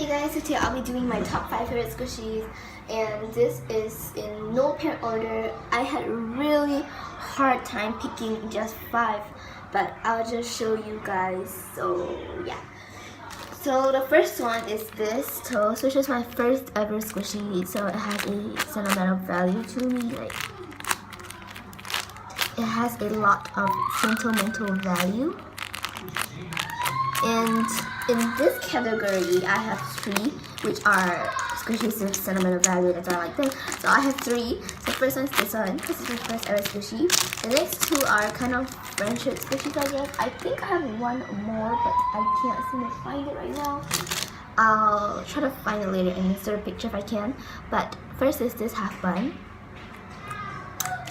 Hey guys, so today I'll be doing my top 5 favorite squishies, and this is in no apparent order. I had a really hard time picking just 5, but I'll just show you guys. So yeah. So the first one is this Toast, which is my first ever squishy. So it has a sentimental value to me. Like, it has a lot of sentimental value. And in this category, I have 3, which are squishies with sentimental value, and I like them. So I have 3. So first one is this one. This is my first ever squishy. The next 2 are kind of friendship squishies, I guess. I think I have one more, but I can't seem to find it right now. I'll try to find it later and insert a picture if I can. But first is this half bun.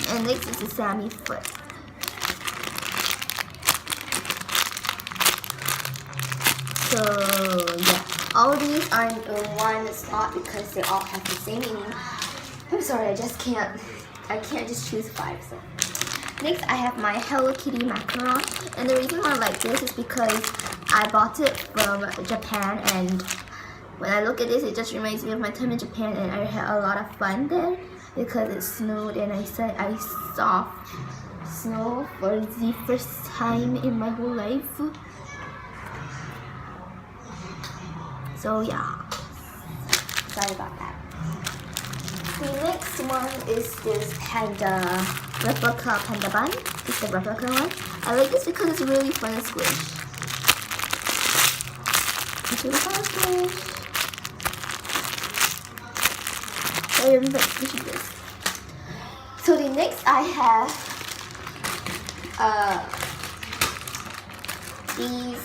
And next is the Sammy foot. So yeah, all these are in one slot because they all have the same meaning. I'm sorry, I can't just choose 5. So next I have my Hello Kitty macaron, and the reason why I like this is because I bought it from Japan, and when I look at this, it just reminds me of my time in Japan, and I had a lot of fun there because it snowed, and I saw snow for the first time in my whole life. So yeah, sorry about that. The next one is this replica panda bun. It's the replica one. I like this because it's really fun to squish. It's really fun to squish. So I remember squishing this. So the next I have these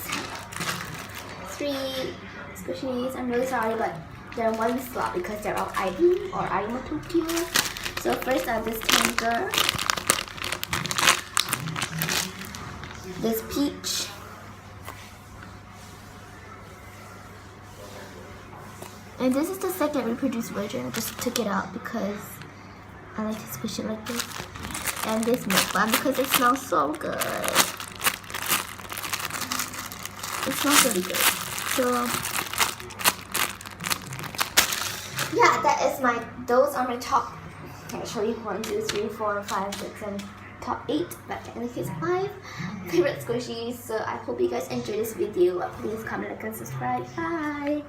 3 squishies. I'm really sorry, but they're in one slot because they're all ikiru or Tokyo. So first I have this tiger, this peach, and this is the second reproduced version. I just took it out because I like to squish it like this. And this milk bun because it smells so good. It smells really good. So yeah, those are my top, actually 1, 2, 3, 4, 5, 6, and top 8, but technically it's 5 favorite squishies. So I hope you guys enjoyed this video. Please comment, like, and subscribe. Bye!